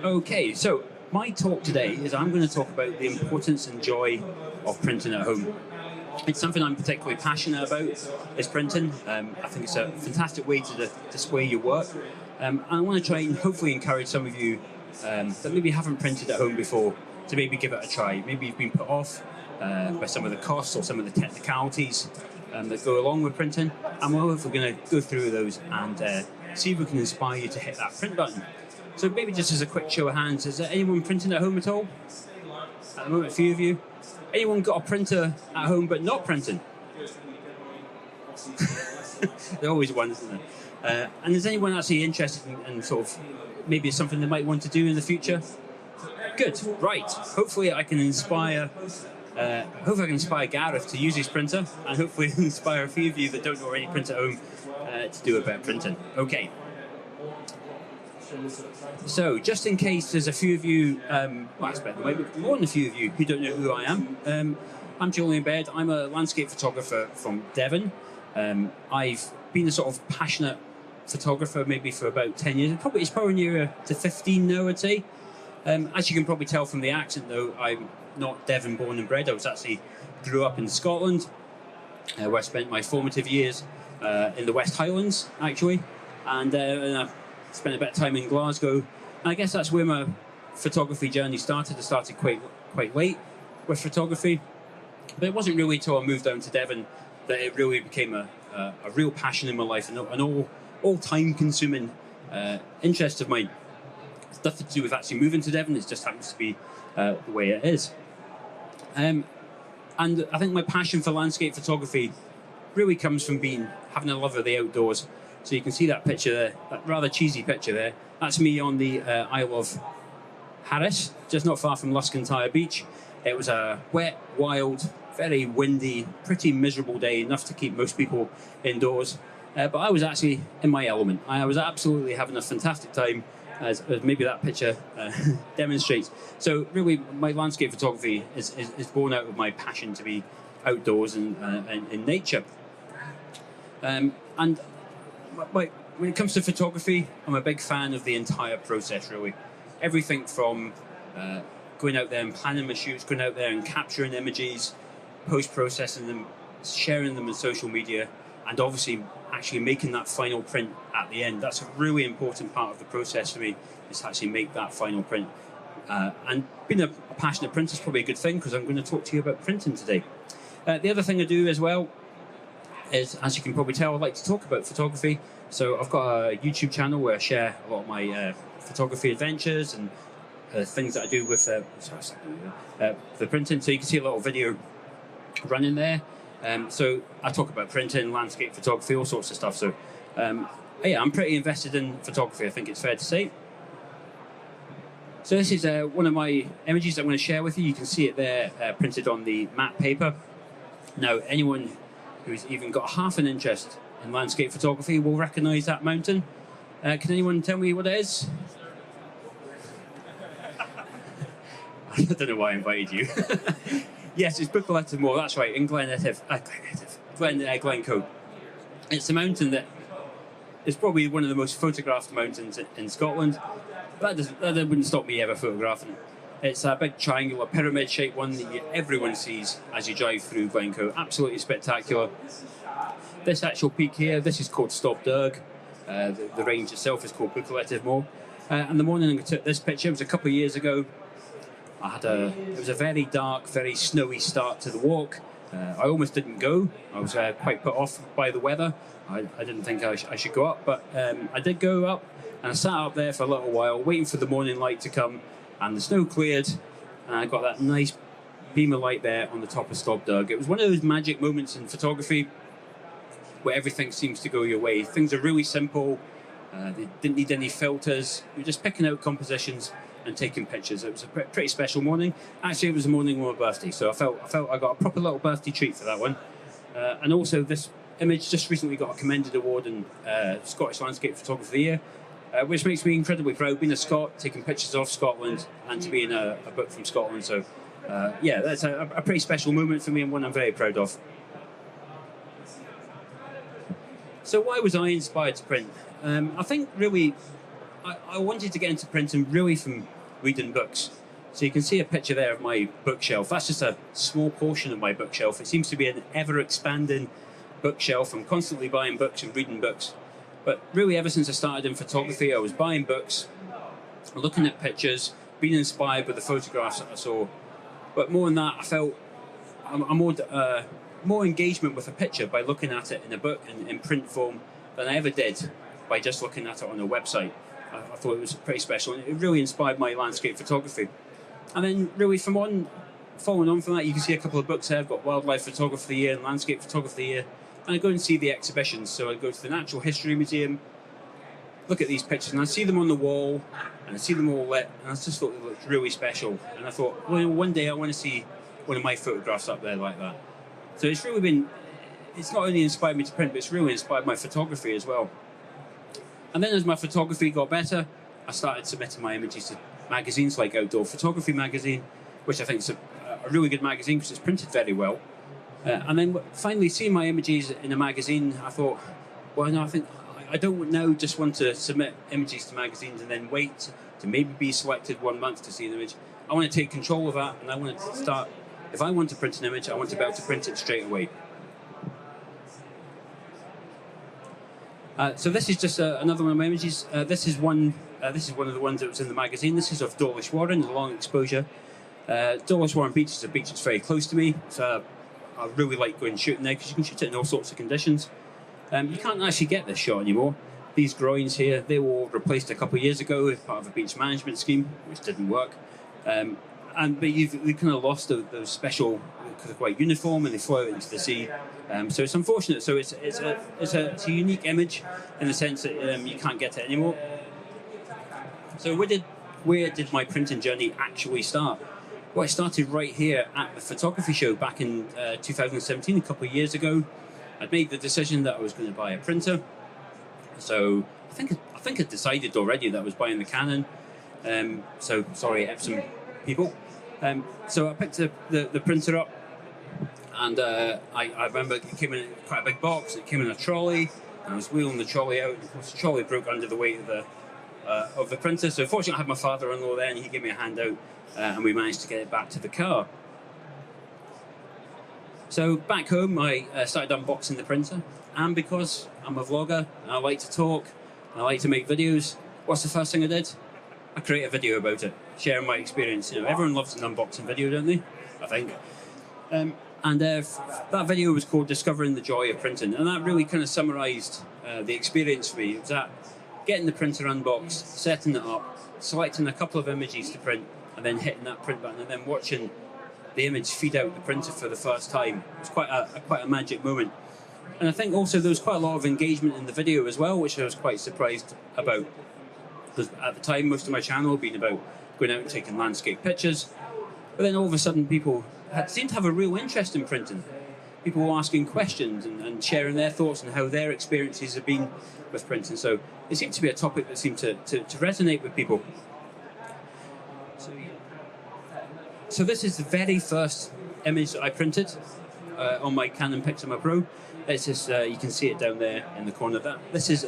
Okay, so my talk today is I'm going to talk about the importance and joy of printing at home. It's something I'm particularly passionate about, is printing. I think it's a fantastic way to display your work. And I want to try and hopefully encourage some of you that maybe haven't printed at home before to maybe give it a try. Maybe you've been put off by some of the costs or some of the technicalities that go along with printing. And we're hopefully going to go through those and see if we can inspire you to hit that print button. So maybe just as a quick show of hands, is there anyone printing at home at all? At the moment, a few of you. Anyone got a printer at home but not printing? There's always one, isn't there? And is anyone actually interested in sort of maybe it's something they might want to do in the future? Good, right. Hopefully I can inspire Gareth to use his printer, and hopefully inspire a few of you that don't already print at home to do a bit of printing. Okay. So, just in case there's a few of you, well, I expect there might be more than a few of you who don't know who I am. I'm Julian Baird. I'm a landscape photographer from Devon. I've been a sort of passionate photographer maybe for about 10 years. It's probably nearer to 15 now, I'd say. As you can probably tell from the accent, though, I'm not Devon born and bred. I was actually grew up in Scotland, where I spent my formative years in the West Highlands, actually, and I spent a bit of time in Glasgow. And I guess that's where my photography journey started. I started quite late with photography, but it wasn't really until I moved down to Devon that it really became a real passion in my life and an all time-consuming interest of mine. It's nothing to do with actually moving to Devon. It just happens to be the way it is. And I think my passion for landscape photography really comes from having a love of the outdoors. So you can see that picture there, that rather cheesy picture there. That's me on the Isle of Harris, just not far from Luscantire Beach. It was a wet, wild, very windy, pretty miserable day, enough to keep most people indoors. But I was actually in my element. I was absolutely having a fantastic time, as maybe that picture demonstrates. So really, my landscape photography is born out of my passion to be outdoors and in nature. And when it comes to photography, I'm a big fan of the entire process, really. Everything from going out there and planning my shoots, going out there and capturing images, post-processing them, sharing them on social media, and obviously actually making that final print at the end. That's a really important part of the process for me, is to actually make that final print. And being a passionate printer is probably a good thing, because I'm going to talk to you about printing today. The other thing I do as well is, as you can probably tell, I like to talk about photography. So I've got a YouTube channel where I share a lot of my photography adventures and things that I do with the printing. So you can see a little video running there. So I talk about printing, landscape photography, all sorts of stuff. So yeah, I'm pretty invested in photography, I think it's fair to say. So this is one of my images I'm going to share with you. You can see it there printed on the matte paper. Now, anyone who's even got half an interest in landscape photography will recognise that mountain. Can anyone tell me what it is? I don't know why I invited you. Yes, it's Buccleuch Moor, that's right, in Glencoe. It's a mountain that is probably one of the most photographed mountains in Scotland. But that wouldn't stop me ever photographing it. It's a big triangular pyramid-shaped one that everyone sees as you drive through Glencoe. Absolutely spectacular. This actual peak here, this is called Stop Derg. The range itself is called Buccleuch Moor. And the morning I took this picture, it was a couple of years ago. It was a very dark, very snowy start to the walk. I almost didn't go. I was quite put off by the weather. I didn't think I should go up, but I did go up, and I sat up there for a little while, waiting for the morning light to come, and the snow cleared, and I got that nice beam of light there on the top of Stop Derg. It was one of those magic moments in photography where everything seems to go your way. Things are really simple. They didn't need any filters. You're just picking out compositions and taking pictures. It was a pretty special morning. Actually, it was the morning of my birthday, so I felt I got a proper little birthday treat for that one. And also, this image just recently got a commended award in Scottish Landscape Photographer of the Year, which makes me incredibly proud, being a Scot, taking pictures of Scotland, and to be in a book from Scotland. So, yeah, that's a pretty special moment for me, and one I'm very proud of. So why was I inspired to print? I think really I wanted to get into printing really from reading books. So you can see a picture there of my bookshelf. That's just a small portion of my bookshelf. It seems to be an ever-expanding bookshelf. I'm constantly buying books and reading books. But really, ever since I started in photography, I was buying books, looking at pictures, being inspired by the photographs that I saw. But more than that, I felt more engagement with a picture by looking at it in a book and in print form than I ever did by just looking at it on a website. I thought it was pretty special, and it really inspired my landscape photography. And then really following on from that, you can see a couple of books there. I've got Wildlife Photography of the Year and Landscape Photography of the Year. And I go and see the exhibitions. So I go to the Natural History Museum, look at these pictures, and I see them on the wall, and I see them all lit, and I just thought it looked really special. And I thought, well, one day I want to see one of my photographs up there like that. So it's really been, it's not only inspired me to print, but it's really inspired my photography as well. And then as my photography got better, I started submitting my images to magazines like Outdoor Photography magazine, which I think is a really good magazine because it's printed very well. And then finally seeing my images in a magazine, I thought, well, no, I don't now just want to submit images to magazines and then wait to maybe be selected 1 month to see an image. I want to take control of that, and I want to start, if I want to print an image, I want to be able to print it straight away. So this is just another one of my images. This is one of the ones that was in the magazine. This is of Dawlish Warren, the long exposure. Dawlish Warren Beach is a beach that's very close to me, so I really like going shooting there because you can shoot it in all sorts of conditions. You can't actually get this shot anymore. These groins here, they were replaced a couple of years ago as part of a beach management scheme, which didn't work. But you've kind of lost those special, because they're quite uniform and they flow out into the sea. So it's unfortunate. So it's a unique image in the sense that you can't get it anymore. So where did my printing journey actually start? Well, it started right here at the photography show back in 2017, a couple of years ago. I'd made the decision that I was going to buy a printer. So I think I'd decided already that I was buying the Canon. So sorry, Epson people. So I picked the printer up, and I remember it came in quite a big box. It came in a trolley, and I was wheeling the trolley out. Of course, the trolley broke under the weight of the printer. So fortunately, I had my father-in-law there, and he gave me a hand out, and we managed to get it back to the car. So back home, I started unboxing the printer, and because I'm a vlogger, and I like to talk, and I like to make videos, what's the first thing I did? I create a video about it, sharing my experience. You know, everyone loves an unboxing video, don't they? I think. That video was called "Discovering the Joy of Printing," and that really kind of summarised the experience for me. It was that getting the printer unboxed, setting it up, selecting a couple of images to print, and then hitting that print button, and then watching the image feed out the printer for the first time. It was quite a magic moment. And I think also there was quite a lot of engagement in the video as well, which I was quite surprised about. Because at the time, most of my channel had been about going out and taking landscape pictures. But then all of a sudden, people seemed to have a real interest in printing. People were asking questions and sharing their thoughts on how their experiences have been with printing. So it seemed to be a topic that seemed to resonate with people. So this is the very first image that I printed on my Canon Pixma Pro. It's just, you can see it down there in the corner. This is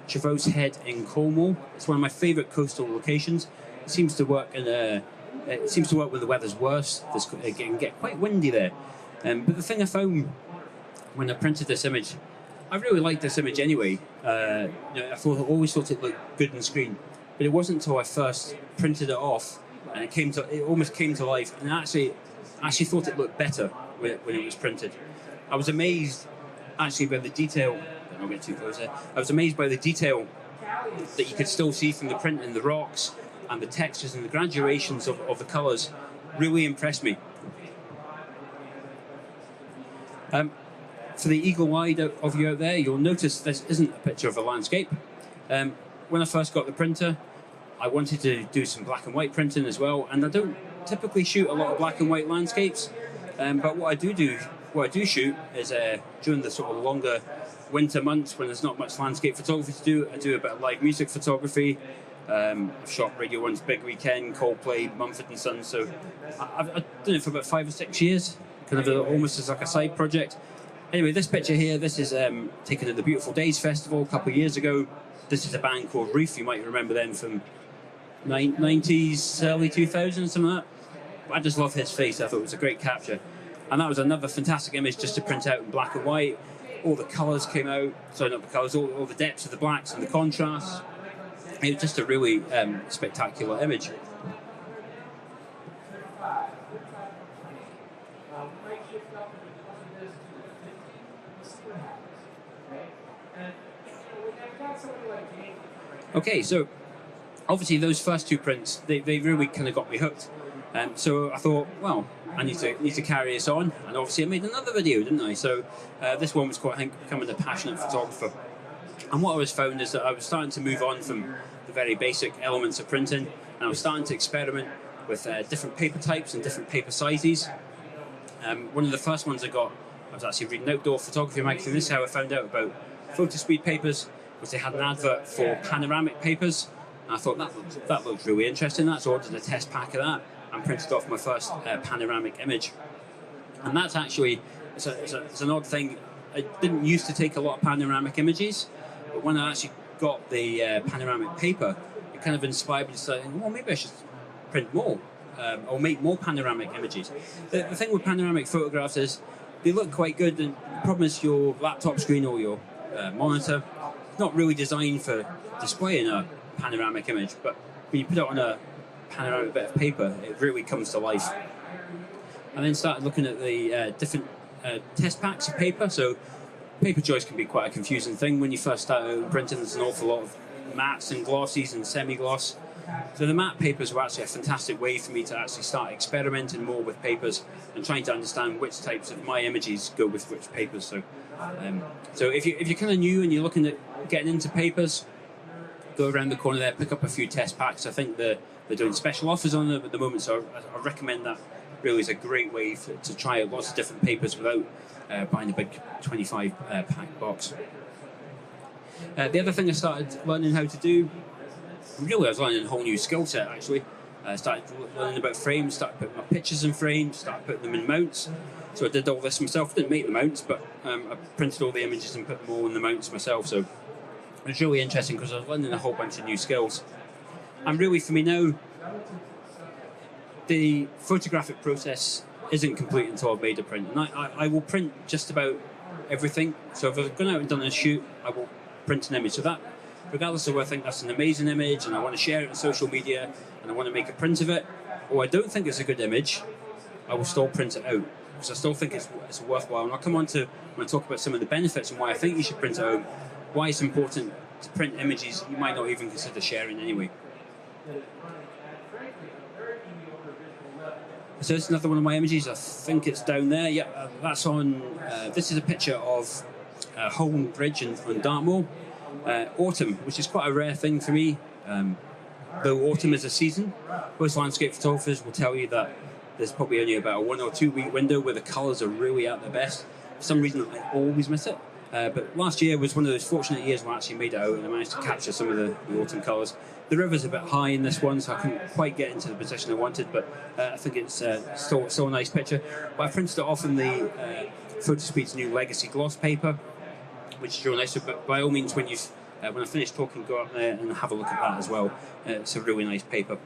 Trevose Head in Cornwall. It's one of my favourite coastal locations. It seems to work when the weather's worse. It can get quite windy there. But the thing I found when I printed this image, I really liked this image anyway. I always thought it looked good on screen, but it wasn't until I first printed it off and it almost came to life, and I actually thought it looked better when it was printed. I was amazed actually by the detail. I'll get too close there. I was amazed by the detail that you could still see from the print in the rocks, and the textures and the graduations of the colours really impressed me. For the eagle-eyed of you out there, you'll notice this isn't a picture of a landscape. When I first got the printer, I wanted to do some black and white printing as well, and I don't typically shoot a lot of black and white landscapes, but what I do shoot is during the sort of longer winter months when there's not much landscape photography to do. I do a bit of live music photography. I've shot Radio 1's Big Weekend, Coldplay, Mumford & Sons, so I've done it for about 5 or 6 years, kind of almost as like a side project. Anyway, this picture here, this is taken at the Beautiful Days Festival a couple of years ago. This is a band called Reef. You might remember them from 90s, early 2000s, something like that. I just love his face. I thought it was a great capture. And that was another fantastic image just to print out in black and white. All the colours came out. Sorry, not the colours, all the depths of the blacks and the contrasts. It was just a really spectacular image. Okay, so obviously those first two prints, they really kind of got me hooked. So I thought, well, I need to carry this on, and obviously I made another video, didn't I? So this one was called, I think, Becoming a Passionate Photographer. And what I was found is that I was starting to move on from the very basic elements of printing, and I was starting to experiment with different paper types and different paper sizes. One of the first ones I was actually reading Outdoor Photography magazine. This is how I found out about Fotospeed papers, was they had an advert for panoramic papers. And I thought that looked really interesting. So I ordered a test pack of that and printed off my first panoramic image. And that's actually, it's an odd thing. I didn't used to take a lot of panoramic images, but when I actually got the panoramic paper, it kind of inspired me to say, well, maybe I should print more or make more panoramic images. The thing with panoramic photographs is they look quite good, and the problem is your laptop screen or your monitor is not really designed for displaying a panoramic image, but when you put it on a panoramic bit of paper, it really comes to life. I then started looking at the different test packs of paper. So paper choice can be quite a confusing thing when you first start out printing. There's an awful lot of mattes and glossies and semi-gloss. So the matte papers were actually a fantastic way for me to actually start experimenting more with papers and trying to understand which types of my images go with which papers. So if you're kind of new and you're looking at getting into papers, go around the corner there, pick up a few test packs. I think they're doing special offers on them at the moment, so I recommend that. Really is a great way to try out lots of different papers without buying a big 25 pack box. The other thing I started learning how to do, really I was learning a whole new skill set actually. I started learning about frames, started putting my pictures in frames, started putting them in mounts. So I did all this myself. Didn't make the mounts, but I printed all the images and put them all in the mounts myself. So it was really interesting because I was learning a whole bunch of new skills. And really for me now, the photographic process isn't complete until I've made a print. And I will print just about everything. So if I've gone out and done a shoot, I will print an image. So that, regardless of whether I think that's an amazing image and I want to share it on social media and I want to make a print of it, or I don't think it's a good image, I will still print it out. Because I still think it's worthwhile. And I'll come on to, when I talk about some of the benefits and why I think you should print it out, why it's important to print images you might not even consider sharing anyway. So this is another one of my images. I think it's down there. Yeah, that's on. This is a picture of Holm Bridge on Dartmoor. Autumn, which is quite a rare thing for me. Though autumn is a season, most landscape photographers will tell you that there's probably only about a 1 or 2 week window where the colours are really at their best. For some reason, I always miss it. But last year was one of those fortunate years where I actually made it out and I managed to capture some of the autumn colours. The river's a bit high in this one, so I couldn't quite get into the position I wanted, but I think it's still a nice picture. But I printed it off in the Fotospeed's new Legacy gloss paper, which is really nice. But by all means, when I finish talking, go up there and have a look at that as well. It's a really nice paper.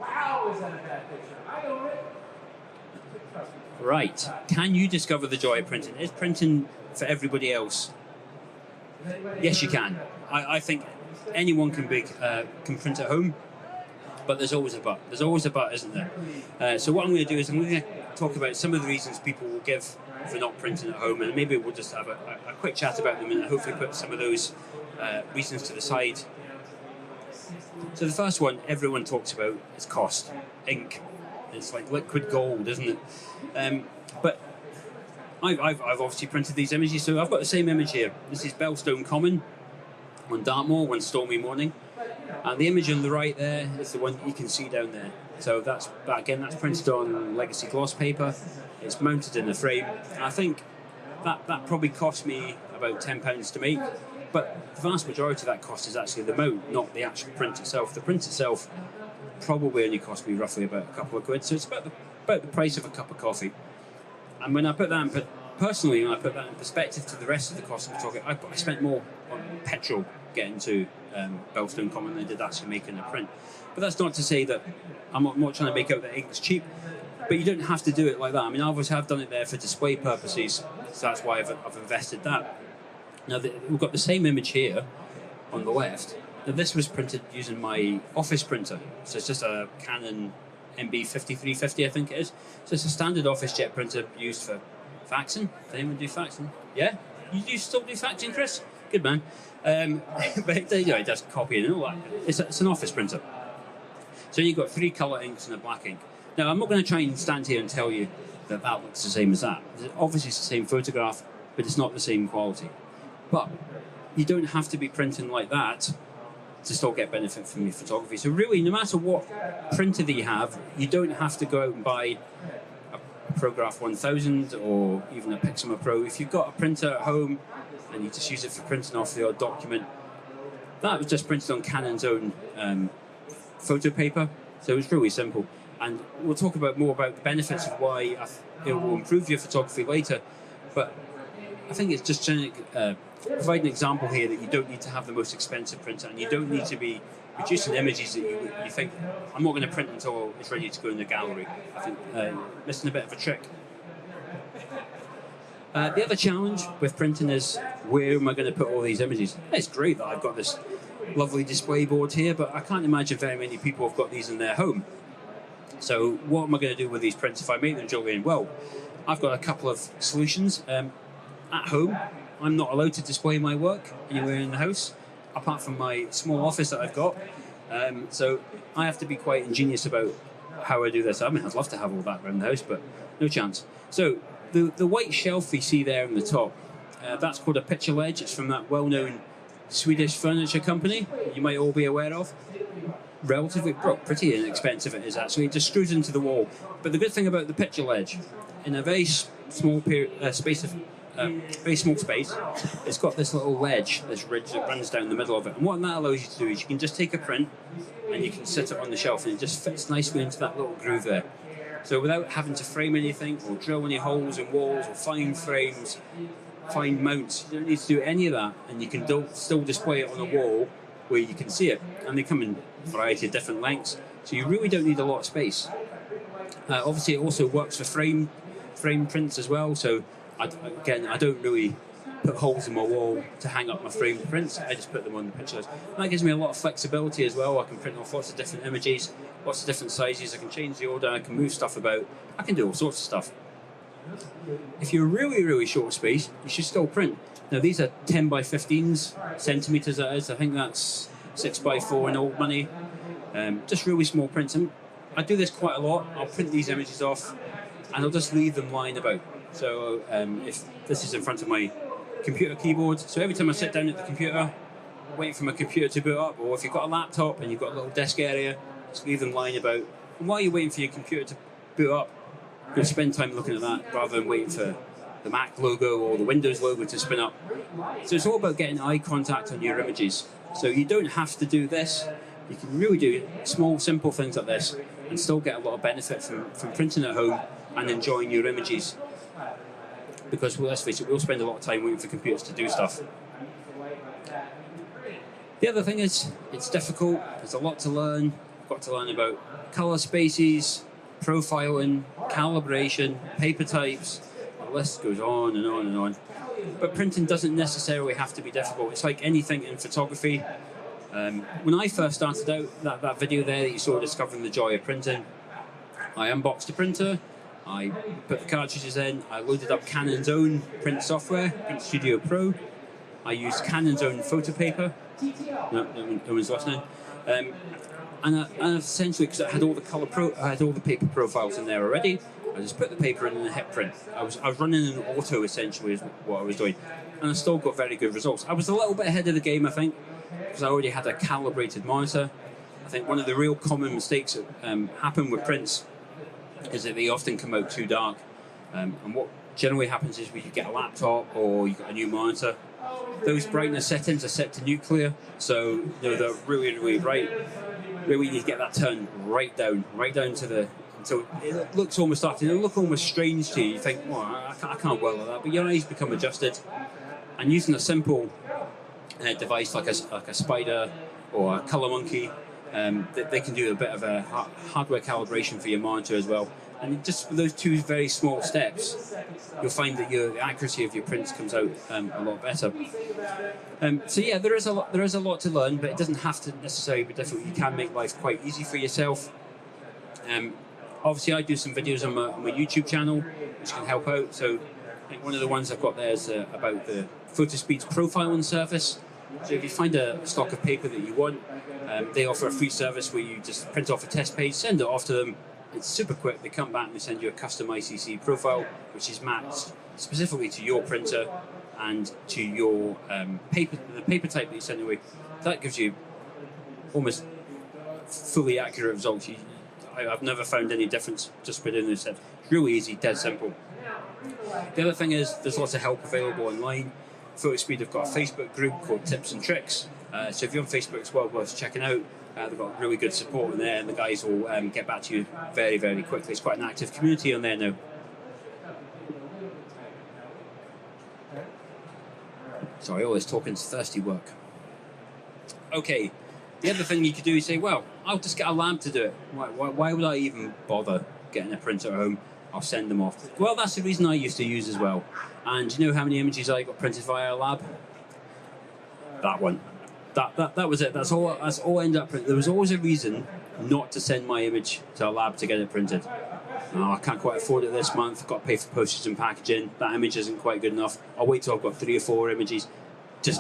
Wow, is that a bad picture? I own it. Right. Can you discover the joy of printing? Is printing for everybody else? Yes, you can. I think anyone can print at home, but there's always a but. There's always a but, isn't there? So what I'm going to do is I'm going to talk about some of the reasons people will give for not printing at home, and maybe we'll just have a quick chat about them and hopefully put some of those reasons to the side. So the first one everyone talks about is cost. Ink. It's like liquid gold, isn't it? But I've obviously printed these images, so I've got the same image here. This is Belstone Common on Dartmoor, one stormy morning. And the image on the right there is the one you can see down there. So that's printed on legacy gloss paper. It's mounted in a frame. And I think that probably cost me about £10 to make. But the vast majority of that cost is actually the mount, not the actual print itself. The print itself probably only cost me roughly about a couple of quid. So it's about the price of a cup of coffee. And when I put that personally, when I put that in perspective to the rest of the cost of photography, I spent more on petrol getting to Bellstone Common than I did actually making a print. But that's not to say that I'm not trying to make out that ink's cheap, but you don't have to do it like that. I mean, obviously I've done it there for display purposes, so that's why I've invested that. Now, we've got the same image here on the left. Now, this was printed using my office printer, so it's just a Canon MB5350, I think it is. So it's a standard office jet printer used for faxing. Does anyone do faxing? Yeah? You still do faxing, Chris? Good man. But it does copying and all that. It's an office printer. So you've got 3 colour inks and a black ink. Now, I'm not going to try and stand here and tell you that that looks the same as that. Obviously, it's the same photograph, but it's not the same quality. But you don't have to be printing like that to still get benefit from your photography. So really, no matter what printer that you have, you don't have to go out and buy a Prograph 1000 or even a Pixma Pro. If you've got a printer at home and you just use it for printing off the odd document, that was just printed on Canon's own photo paper. So it's really simple. And we'll talk more about the benefits of why it will improve your photography later. But I think it's just trying to provide an example here that you don't need to have the most expensive printer, and you don't need to be producing images that you think, I'm not going to print until it's ready to go in the gallery. I think missing a bit of a trick. The other challenge with printing is, where am I going to put all these images? It's great that I've got this lovely display board here, but I can't imagine very many people have got these in their home. So what am I going to do with these prints if I make them, Julian? Well, I've got a couple of solutions. At home, I'm not allowed to display my work anywhere in the house, apart from my small office that I've got. So I have to be quite ingenious about how I do this. I mean, I'd love to have all that around the house, but no chance. So the white shelf you see there on the top, that's called a picture ledge. It's from that well-known Swedish furniture company you might all be aware of. Relatively pretty inexpensive it is, actually. It just screws into the wall. But the good thing about the picture ledge, in a very small space, it's got this little ledge, this ridge that runs down the middle of it. And what that allows you to do is you can just take a print and you can sit it on the shelf, and it just fits nicely into that little groove there. So without having to frame anything or drill any holes in walls or find frames, find mounts, you don't need to do any of that, and you can still display it on a wall where you can see it. And they come in a variety of different lengths, so you really don't need a lot of space. Obviously, it also works for frame prints as well. So I don't really put holes in my wall to hang up my framed prints. I just put them on the pictures. And that gives me a lot of flexibility as well. I can print off lots of different images, lots of different sizes. I can change the order. I can move stuff about. I can do all sorts of stuff. If you're really, really short of space, you should still print. Now, these are 10 by 15s, centimetres that is. I think that's 6 by 4 in old money. Just really small prints. And I do this quite a lot. I'll print these images off and I'll just leave them lying about. So if this is in front of my computer keyboard, so every time I sit down at the computer, waiting for my computer to boot up, or if you've got a laptop and you've got a little desk area, just leave them lying about. And while you're waiting for your computer to boot up, you can spend time looking at that rather than waiting for the Mac logo or the Windows logo to spin up. So it's all about getting eye contact on your images. So you don't have to do this. You can really do small, simple things like this and still get a lot of benefit from printing at home and enjoying your images. Because, well, let's face it, we'll spend a lot of time waiting for computers to do stuff. The other thing is, it's difficult. There's a lot to learn. You've got to learn about colour spaces, profiling, calibration, paper types. The list goes on and on and on. But printing doesn't necessarily have to be difficult. It's like anything in photography. When I first started out, that video there that you saw discovering the joy of printing, I unboxed a printer, I put the cartridges in, I loaded up Canon's own print software, Print Studio Pro. I used Canon's own photo paper. No one's listening. And essentially, because I had all the paper profiles in there already, I just put the paper in and hit print. I was running an auto, essentially, is what I was doing. And I still got very good results. I was a little bit ahead of the game, I think, because I already had a calibrated monitor. I think one of the real common mistakes that happen with prints is that they often come out too dark. And what generally happens is when you get a laptop or you've got a new monitor, those brightness settings are set to nuclear, so they're really, really bright. Really, you need to get that turned right down to the So it looks almost starting to look almost strange to you. You think, well, I can't work like that. But your eyes become adjusted. And using a simple device like a spider or a colour monkey, they can do a bit of a hardware calibration for your monitor as well. And just with those two very small steps, you'll find that the accuracy of your prints comes out a lot better. So yeah, there is a lot to learn, but it doesn't have to necessarily be difficult. You can make life quite easy for yourself. Obviously, I do some videos on my YouTube channel, which can help out. So I think one of the ones I've got there is about the Fotospeed profiling service. So if you find a stock of paper that you want, they offer a free service where you just print off a test page, send it off to them. It's super quick. They come back and they send you a custom ICC profile, which is matched specifically to your printer and to your paper, the paper type that you send away. That gives you almost fully accurate results. I've never found any difference just by doing this. It's really easy, dead simple. The other thing is there's lots of help available online. Fotospeed have got a Facebook group called Tips and Tricks. So if you're on Facebook as well, worth checking out. They've got really good support in there, and the guys will get back to you very, very quickly. It's quite an active community on there now. Sorry, all this talking's thirsty work. Okay, the other thing you could do is say, well, I'll just get a lab to do it. Why would I even bother getting a printer at home? I'll send them off. Well, that's the reason I used to use as well. And you know how many images I got printed via a lab? That one. That was it. That's all I ended up printing. There was always a reason not to send my image to a lab to get it printed. Oh, I can't quite afford it this month. I've got to pay for postage and packaging. That image isn't quite good enough. I'll wait till I've got 3 or 4 images.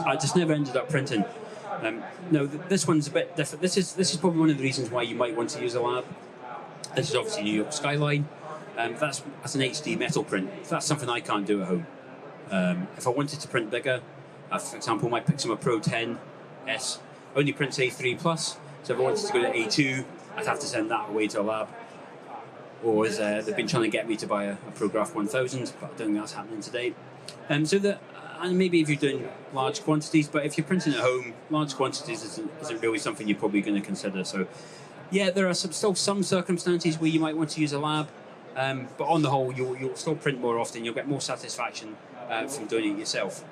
I just never ended up printing. No, this one's a bit different. This is probably one of the reasons why you might want to use a lab. This is obviously New York skyline. That's an HD metal print. That's something I can't do at home. If I wanted to print bigger, for example, my Pixma Pro 10S only prints A3+, so if I wanted to go to A2, I'd have to send that away to a lab. Or they've been trying to get me to buy a ProGraph 1000, but I don't think that's happening today. And maybe if you're doing large quantities, but if you're printing at home, large quantities isn't really something you're probably going to consider. So, yeah, there are still some circumstances where you might want to use a lab, but on the whole, you'll still print more often. You'll get more satisfaction from doing it yourself.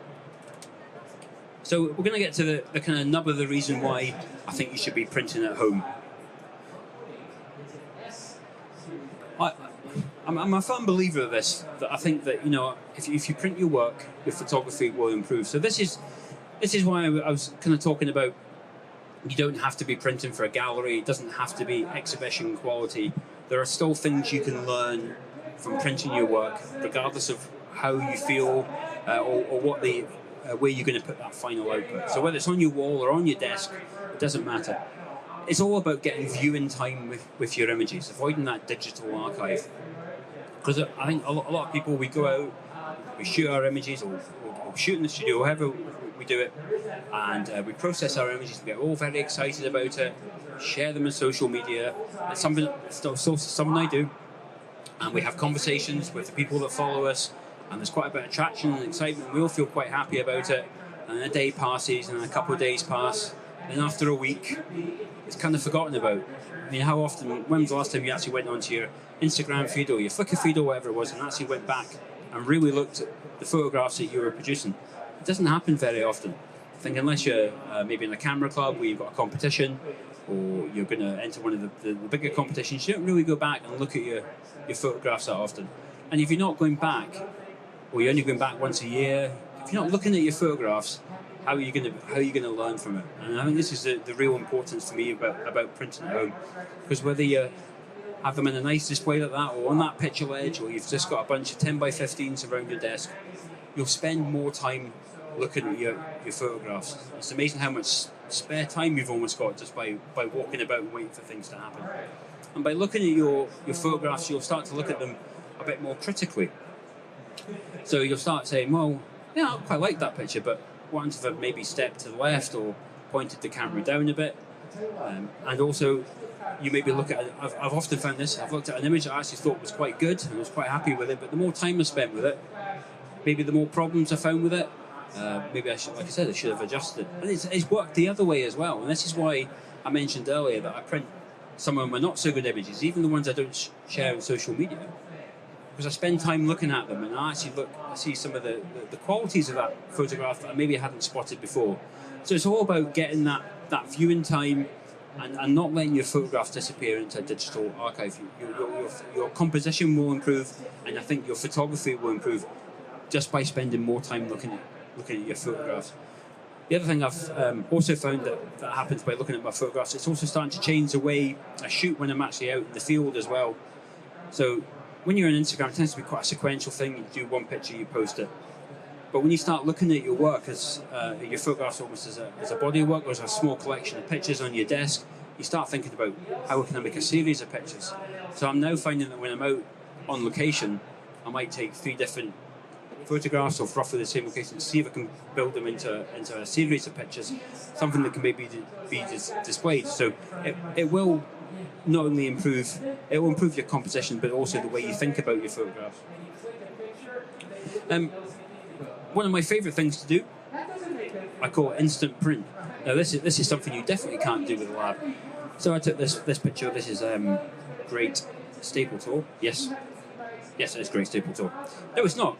So we're going to get to the kind of nub of the reason why I think you should be printing at home. I'm a firm believer of this, that I think that, you know, if you print your work, your photography will improve. So this is why I was kind of talking about you don't have to be printing for a gallery. It doesn't have to be exhibition quality. There are still things you can learn from printing your work, regardless of how you feel or what where you're going to put that final output. So whether it's on your wall or on your desk, it doesn't matter. It's all about getting viewing time with your images, avoiding that digital archive. Because I think a lot of people, we go out, we shoot our images, or shoot in the studio, however we do it, and we process our images, we get all very excited about it, share them on social media. It's something I do. And we have conversations with the people that follow us, and there's quite a bit of traction and excitement. We all feel quite happy about it. And a day passes, and a couple of days pass, and after a week, it's kind of forgotten about. I mean, how often, when was the last time you actually went onto your Instagram feed or your Flickr feed or whatever it was and actually went back and really looked at the photographs that you were producing? It doesn't happen very often. I think unless you're maybe in a camera club where you've got a competition, or you're going to enter one of the bigger competitions, you don't really go back and look at your photographs that often. And if you're not going back, or you're only going back once a year, if you're not looking at your photographs, how are you going to learn from it? And I think this is the real importance to me about printing at home, because whether you have them in a nice display like that, or on that picture ledge, or you've just got a bunch of 10x15s around your desk, you'll spend more time looking at your photographs. It's amazing how much spare time you've almost got just by walking about and waiting for things to happen. And by looking at your photographs, you'll start to look at them a bit more critically. So you'll start saying, well, yeah, I quite like that picture, but what if I maybe stepped to the left or pointed the camera down a bit? And also, you maybe look at, I've often found this, I've looked at an image I actually thought was quite good and I was quite happy with it, but the more time I spent with it, maybe the more problems I found with it. Maybe I should have adjusted it. And it's worked the other way as well. And this is why I mentioned earlier that I print some of my not so good images, even the ones I don't share on social media, because I spend time looking at them and I see some of the qualities of that photograph that I maybe hadn't spotted before. So it's all about getting that viewing time and not letting your photographs disappear into a digital archive. Your composition will improve, and I think your photography will improve just by spending more time looking at your photographs. The other thing I've also found that happens by looking at my photographs, it's also starting to change the way I shoot when I'm actually out in the field as well. So when you're on Instagram, it tends to be quite a sequential thing. You do one picture, you post it. But when you start looking at your work as your photographs almost as a body of work or as a small collection of pictures on your desk, you start thinking about how can I make a series of pictures. So I'm now finding that when I'm out on location, I might take 3 different photographs of roughly the same location to see if I can build them into a series of pictures, something that can maybe be displayed. So it will not only improve your composition, but also the way you think about your photographs. One of my favourite things to do, I call it instant print. Now this is something you definitely can't do with a lab. So I took this picture. This is great staple tool. Yes, it is great staple tool. No, it's not.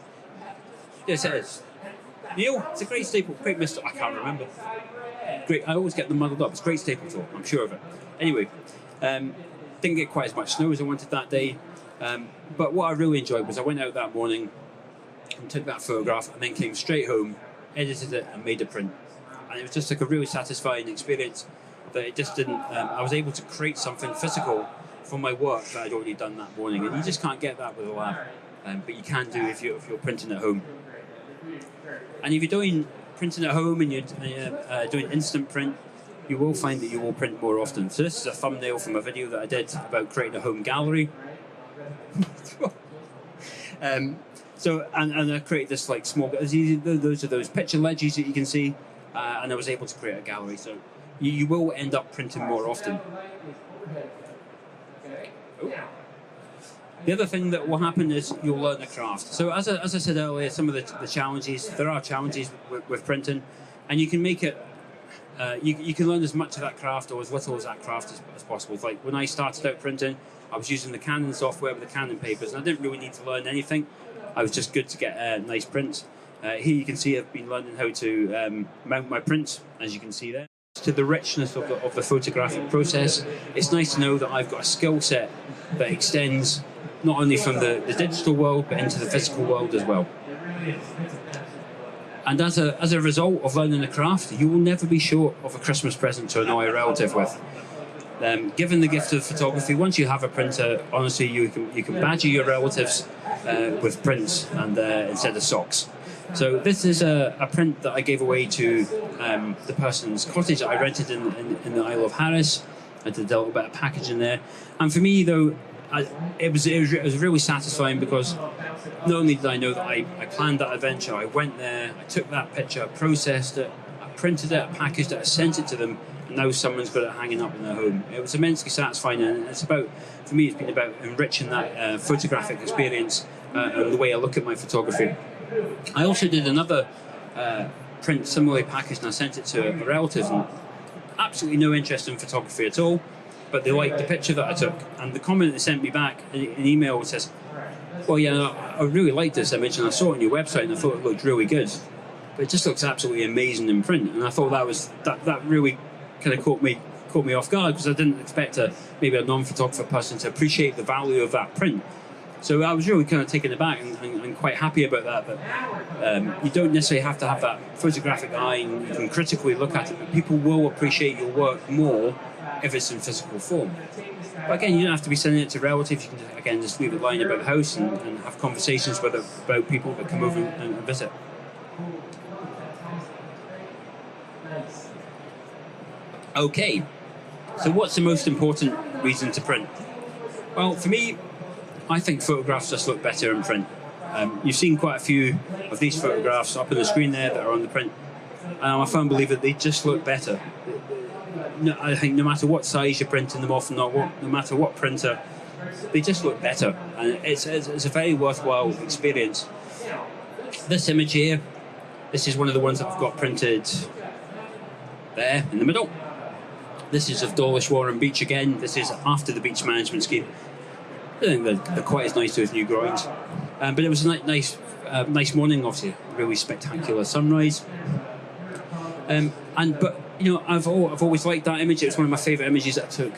Yes, it is. Neil, it's a great staple. Great Mister. I can't remember. Great. I always get them muddled up. It's a great staple tool. I'm sure of it. Anyway, didn't get quite as much snow as I wanted that day. But what I really enjoyed was I went out that morning and took that photograph and then came straight home, edited it and made a print. And it was just like a really satisfying experience that it just didn't, I was able to create something physical from my work that I'd already done that morning. And you just can't get that with a lab, but you can do if you're printing at home. And if you're doing printing at home and you're doing instant print, you will find that you will print more often. So this is a thumbnail from a video that I did about creating a home gallery. So I created this like small. Those are those picture ledges that you can see, and I was able to create a gallery. So you will end up printing more often. Oh. The other thing that will happen is you'll learn the craft. So as I said earlier, some of the challenges, there are challenges with printing, and you can make it. You can learn as much of that craft or as little of that craft as possible. Like when I started out printing, I was using the Canon software with the Canon papers, and I didn't really need to learn anything. I was just good to get nice prints. Here you can see I've been learning how to mount my prints, as you can see there. To the richness of the photographic process, it's nice to know that I've got a skill set that extends not only from the digital world, but into the physical world as well. And as a result of learning the craft, you will never be short of a Christmas present to annoy a relative with. Given the gift of photography, once you have a printer, honestly, you can badger your relatives with prints and instead of socks. So this is a print that I gave away to the person's cottage that I rented in the Isle of Harris. I did a little bit of packaging there, and for me though, it was really satisfying because not only did I know that I planned that adventure, I went there, I took that picture, I processed it, I printed it, I packaged it, I sent it to them, and now someone's got it hanging up in their home. It was immensely satisfying, and it's been about enriching that photographic experience and the way I look at my photography. I also did another print similarly packaged, and I sent it to a relative, and absolutely no interest in photography at all, but they liked the picture that I took, and the comment they sent me back in an email says, well, yeah, I really liked this image and I saw it on your website and I thought it looked really good, but it just looks absolutely amazing in print. And I thought that really kind of caught me off guard, because I didn't expect maybe a non-photographer person to appreciate the value of that print. So I was really kind of taken aback and quite happy about that you don't necessarily have to have that photographic eye, and you can critically look at it, but people will appreciate your work more if it's in physical form. But again, you don't have to be sending it to relatives. You can just leave it lying about the house and have conversations about people that come over and visit. Okay, so what's the most important reason to print? Well, for me, I think photographs just look better in print. You've seen quite a few of these photographs up on the screen there that are on the print, and I'm a firm believer that they just look better. I think no matter what size you're printing them off, no matter what printer, they just look better, and it's a very worthwhile experience. This image here, this is one of the ones that I've got printed there in the middle. This is of Dawlish Warren Beach again. This is after the beach management scheme. I don't think they're quite as nice to his new groins. But it was a nice morning, obviously, really spectacular sunrise. But you know, I've always liked that image. It was one of my favourite images that I took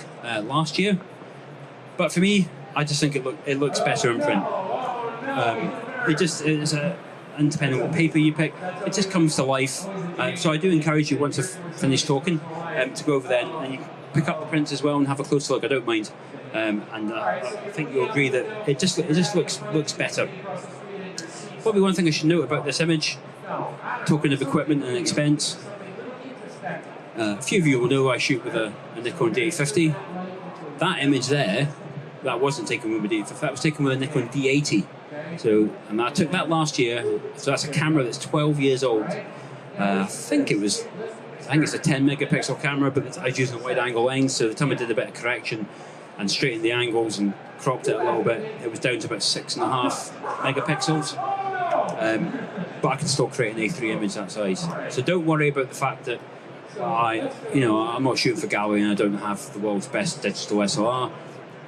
last year. But for me, I just think it looks better in print. And depending on what paper you pick, it just comes to life. So I do encourage you, once I've finished talking, to go over there and you can pick up the prints as well and have a close look. I don't mind. I think you'll agree that it just looks better. Probably one thing I should note about this image, talking of equipment and expense. A few of you will know I shoot with a Nikon D850. That image there, that wasn't taken with a D850, that was taken with a Nikon D80. And I took that last year. So that's a camera that's 12 years old. I think it's a 10 megapixel camera, but I was using a wide angle lens. So the time I did a bit of correction and straightened the angles and cropped it a little bit, it was down to about 6.5 megapixels. But I can still create an A3 image that size. So don't worry about the fact that I'm not shooting for gallery and I don't have the world's best digital SLR.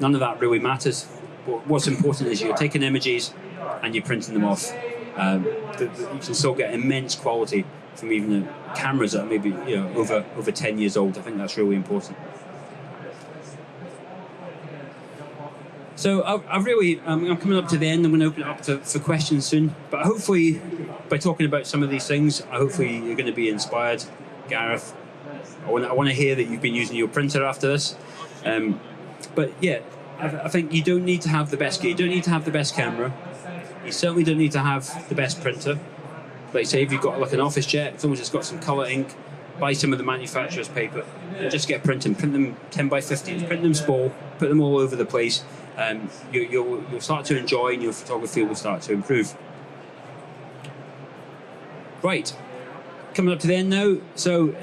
None of that really matters. But what's important is you're taking images and you're printing them off. You can still get immense quality from even the cameras that are maybe over 10 years old. I think that's really important. So I'm coming up to the end. I'm going to open it up for questions soon. But hopefully, by talking about some of these things, hopefully you're going to be inspired. Gareth, I want to hear that you've been using your printer after this. But yeah, I think you don't need to have the best gear. You don't need to have the best camera. You certainly don't need to have the best printer. Like say, if you've got like an office jet, as long as it's got some colour ink, buy some of the manufacturer's paper and just get printing. Print them 10 by 15, print them small, put them all over the place. You'll start to enjoy, and your photography will start to improve. Right, coming up to the end now. So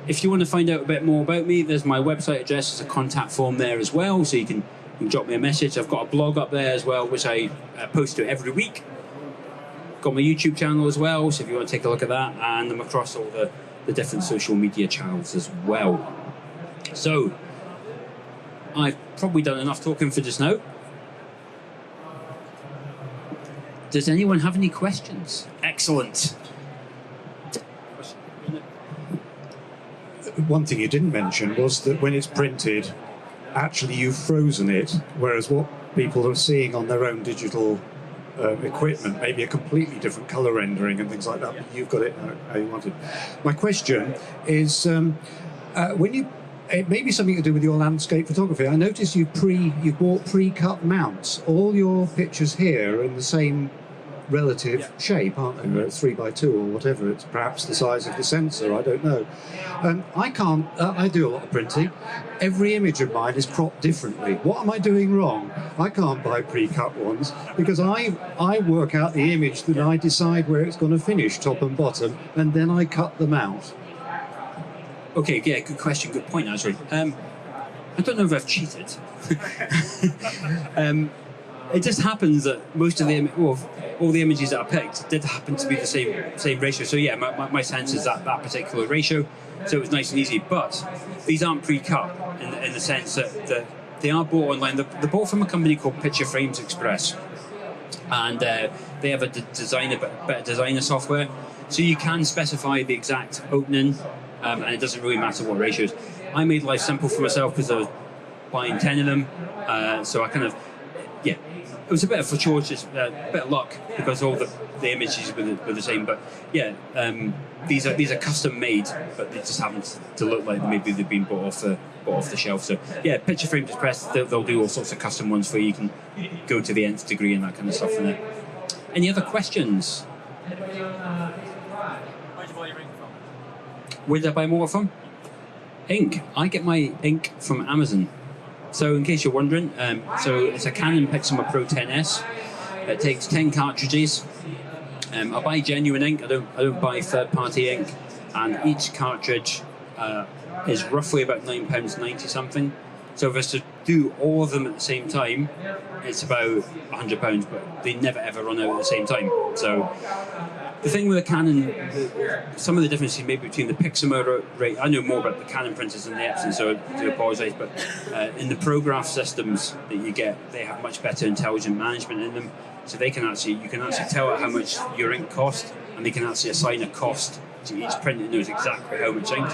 if you want to find out a bit more about me, there's my website address. There's a contact form there as well, so you can drop me a message. I've got a blog up there as well, which I post to every week. Got my YouTube channel as well, so if you want to take a look at that, and I'm across all the different social media channels as well. So I've probably done enough talking for just now. Does anyone have any questions? Excellent. One thing you didn't mention was that when it's printed, actually you've frozen it, whereas what people are seeing on their own digital equipment, maybe a completely different colour rendering and things like that, but you've got it how you want it. My question is, it may be something to do with your landscape photography. I noticed you bought pre-cut mounts. All your pictures here are in the same relative shape, aren't they? It's 3x2 or whatever. It's perhaps the size of the sensor. I don't know. I do a lot of printing. Every image of mine is cropped differently. What am I doing wrong? I can't buy pre-cut ones because I work out the image, that I decide where it's going to finish, top and bottom, and then I cut them out. Okay, yeah, good question, good point, actually. I don't know if I've cheated. It just happens that most of all the images that I picked did happen to be the same ratio. So yeah, my sense is that particular ratio. So it was nice and easy. But these aren't pre-cut in the sense that they are bought online. They're bought from a company called Picture Frames Express, and they have a bit of designer software, so you can specify the exact opening, and it doesn't really matter what ratios. I made life simple for myself because I was buying 10 of them, so I kind of, yeah, it was a bit of fortuitous, a bit of luck because all the images were the same. But yeah, these are custom made, but they just happen to look like maybe they've been bought off the shelf. So yeah, Picture Frames Express, they'll do all sorts of custom ones for you. You can go to the nth degree and that kind of stuff in there. Any other questions? Where did I buy more from? Ink. I get my ink from Amazon. So in case you're wondering, so it's a Canon Pixma Pro 10S. It takes 10 cartridges. I buy genuine ink. I don't buy third-party ink. And each cartridge is roughly about £9.90 something. So if I was to do all of them at the same time, it's about £100, but they never ever run out at the same time. So The thing with the Canon, some of the differences maybe between the Pixma rate, I know more about the Canon printers than the Epson, so I do apologise, but in the Prograph systems that you get, they have much better intelligent management in them, so you can actually tell it how much your ink cost, and they can actually assign a cost to each print that knows exactly how much ink.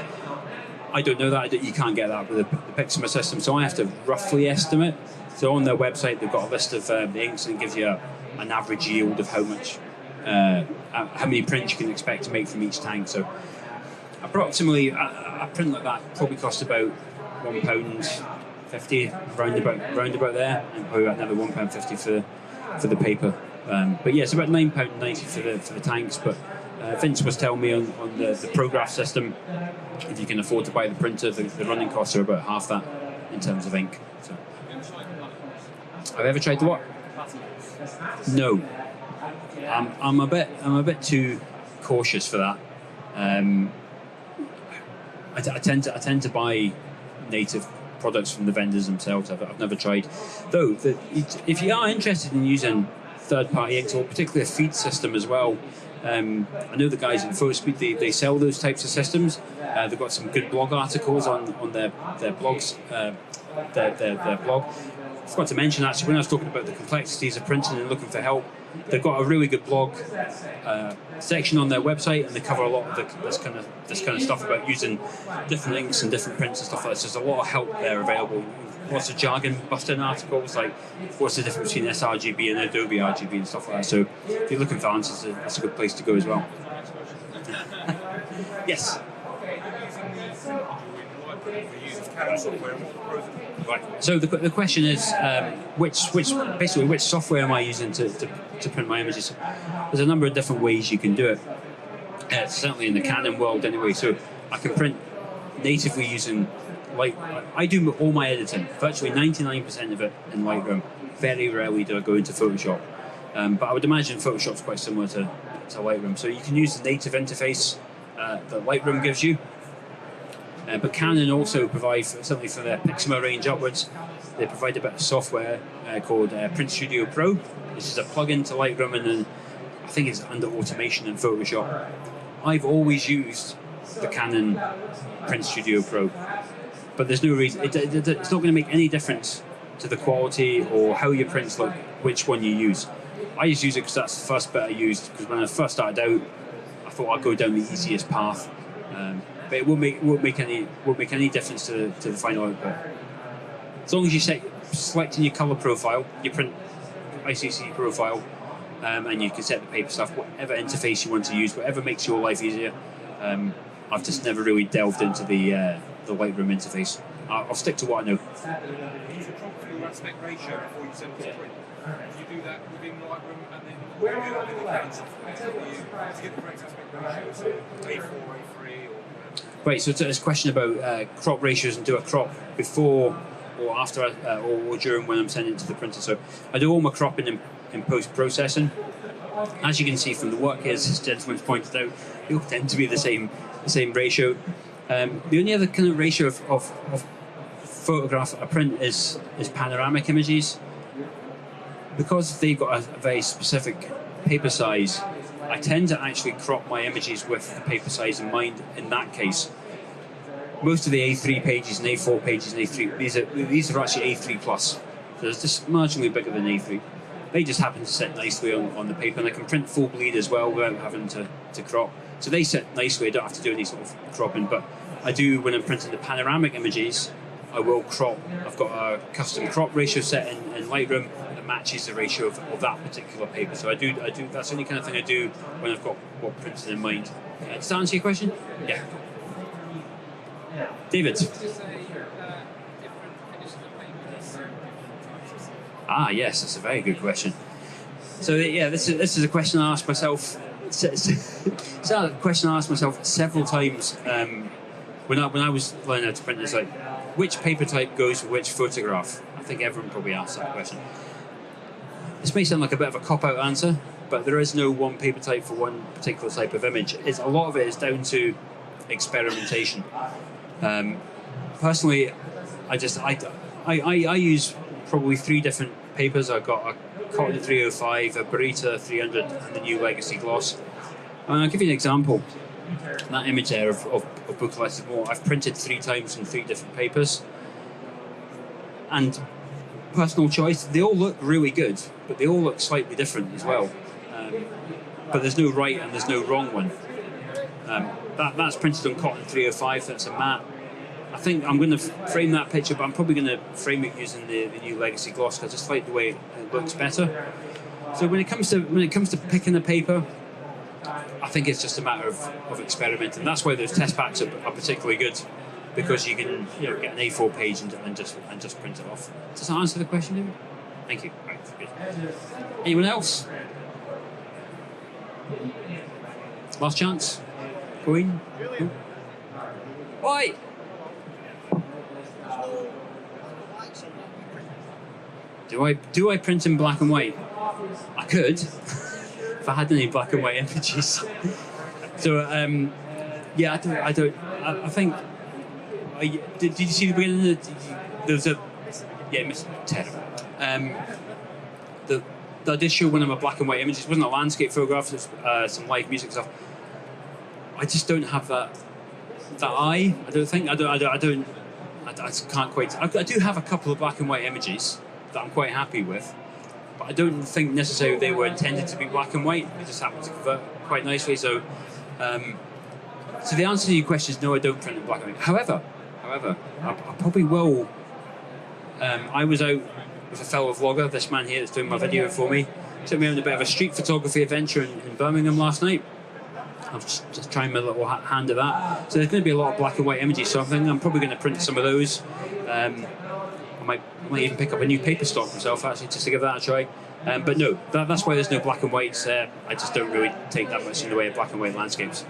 I don't know that, you can't get that with the Pixma system, so I have to roughly estimate. So on their website, they've got a list of the inks, and it gives you an average yield of how many prints you can expect to make from each tank. So approximately, a print like that probably costs about £1.50, round about there, and probably another £1.50 for the paper. But yeah, it's about £9.90 for the tanks. But Vince was telling me on the Prograph system, if you can afford to buy the printer, the running costs are about half that in terms of ink. So, have I ever tried to what? No. I'm a bit too cautious for that. I tend to buy native products from the vendors themselves. I've never tried, though. If you are interested in using third-party inks, or particularly a feed system as well, I know the guys at Fotospeed, they sell those types of systems. They've got some good blog articles on their blogs, their blog. I forgot to mention, actually, when I was talking about the complexities of printing and looking for help, they've got a really good blog section on their website, and they cover a lot of this kind of stuff about using different inks and different prints and stuff like that. So there's a lot of help there available. Lots of jargon busting articles, like what's the difference between sRGB and Adobe RGB and stuff like that. So if you're looking for answers, that's a good place to go as well. Yes. Right. So the question is, which software am I using to print my images? There's a number of different ways you can do it. Certainly in the Canon world, anyway. So I can print natively using I do all my editing, virtually 99% of it in Lightroom. Very rarely do I go into Photoshop, but I would imagine Photoshop's quite similar to Lightroom. So you can use the native interface that Lightroom gives you. But Canon also provides, certainly for their Pixma range upwards, they provide a bit of software called Print Studio Pro. This is a plug-in to Lightroom, and then I think it's under automation in Photoshop. I've always used the Canon Print Studio Pro, but there's no reason, it's not going to make any difference to the quality or how your prints look, which one you use. I just use it because that's the first bit I used, because when I first started out, I thought I'd go down the easiest path. But it won't make any difference to the final output. As long as you selecting your color profile, your print ICC profile, and you can set the paper stuff, whatever interface you want to use, whatever makes your life easier. I've just never really delved into the Lightroom interface. I'll stick to what I know. Aspect ratio before you send it to print. You do that within Lightroom, and then you do that in the Canon software. To get the correct aspect ratio, so A4, A3, or right, so it's a question about crop ratios, and do a crop before or after or during when I'm sending it to the printer. So I do all my cropping in post-processing. As you can see from the work here, as this gentleman's pointed out, they all tend to be the same ratio. The only other kind of ratio of photograph a print is panoramic images. Because they've got a very specific paper size, I tend to actually crop my images with the paper size in mind in that case. Most of the A3 pages and A4 pages and A3, these are actually A3+. So it's just marginally bigger than A3. They just happen to sit nicely on the paper, and I can print full bleed as well without having to crop. So they sit nicely, I don't have to do any sort of cropping, but I do, when I'm printing the panoramic images, I will crop. I've got a custom crop ratio set in Lightroom that matches the ratio of that particular paper. So I do. That's the only kind of thing I do when I've got what printed in mind. Does that answer your question? Yeah. David. Yes, that's a very good question. So yeah, this is a question I asked myself. It's a question I asked myself several times when I was learning how to print. It's like, which paper type goes with which photograph? I think everyone probably asks that question. This may sound like a bit of a cop-out answer, but there is no one paper type for one particular type of image. A lot of it is down to experimentation. Personally, I use probably 3 different papers. I've got a Cotton 305, a Barita 300, and the new Legacy Gloss. I'll give you an example. That image there of book less is more, I've printed 3 times in 3 different papers. And personal choice, they all look really good, but they all look slightly different as well. But there's no right and there's no wrong one. That's printed on cotton 305, that's a matte. I think I'm going to frame that picture, but I'm probably going to frame it using the new Legacy gloss because I just like the way it looks better. So when it comes to picking the paper, I think it's just a matter of experimenting. That's why those test packs are particularly good, because you can get an A4 page and just print it off. Does that answer the question, David? Thank you. Right, good. Anyone else? Last chance. Go in. Julian. Oi! Do I print in black and white? I could, if I had any black and white images. So yeah, I don't. I think. Did you see the beginning? There was a Miss terrible. I did show one of my black and white images. It wasn't a landscape photograph. It was some live music stuff. I just don't have that eye. I don't think. I can't quite. I do have a couple of black and white images that I'm quite happy with, but I don't think necessarily they were intended to be black and white. They just happened to convert quite nicely. So, so the answer to your question is no, I don't print in black and white. However, I probably will. I was out with a fellow vlogger, this man here that's doing my video for me. Took me on a bit of a street photography adventure in Birmingham last night. I'm just trying my little hand at that. So there's going to be a lot of black and white images, so I'm probably going to print some of those. I might even pick up a new paper stock myself, actually, just to give that a try. But no, that's why there's no black and whites. I just don't really take that much in the way of black and white landscapes.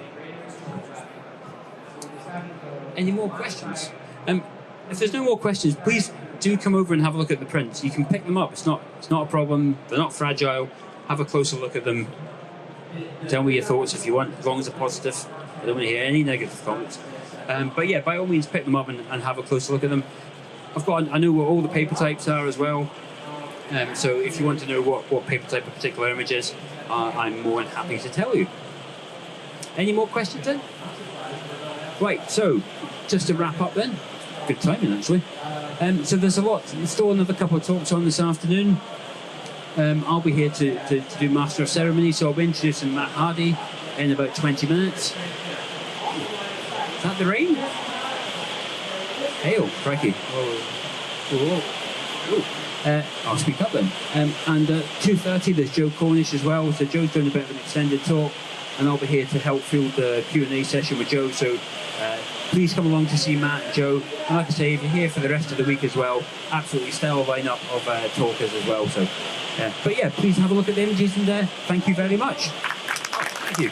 Any more questions? If there's no more questions, please do come over and have a look at the prints. You can pick them up. It's not a problem. They're not fragile. Have a closer look at them. Tell me your thoughts if you want, as long as they're positive. I don't want to hear any negative comments. But yeah, by all means, pick them up and have a closer look at them. I know what all the paper types are as well. So if you want to know what paper type a particular image is, I'm more than happy to tell you. Any more questions then? Right, so just to wrap up then. Good timing, actually. So there's still another couple of talks on this afternoon. I'll be here to do Master of Ceremony, so I'll be introducing Matt Hardy in about 20 minutes. Is that the rain? Hail, crikey. Whoa. I'll speak up then. And 2:30 there's Joe Cornish as well, so Joe's doing a bit of an extended talk, and I'll be here to help field the Q&A session with Joe, so please come along to see Matt and Joe. And like I say, if you're here for the rest of the week as well, absolutely stellar lineup of talkers as well. So, but yeah, please have a look at the images in there. Thank you very much. Thank you.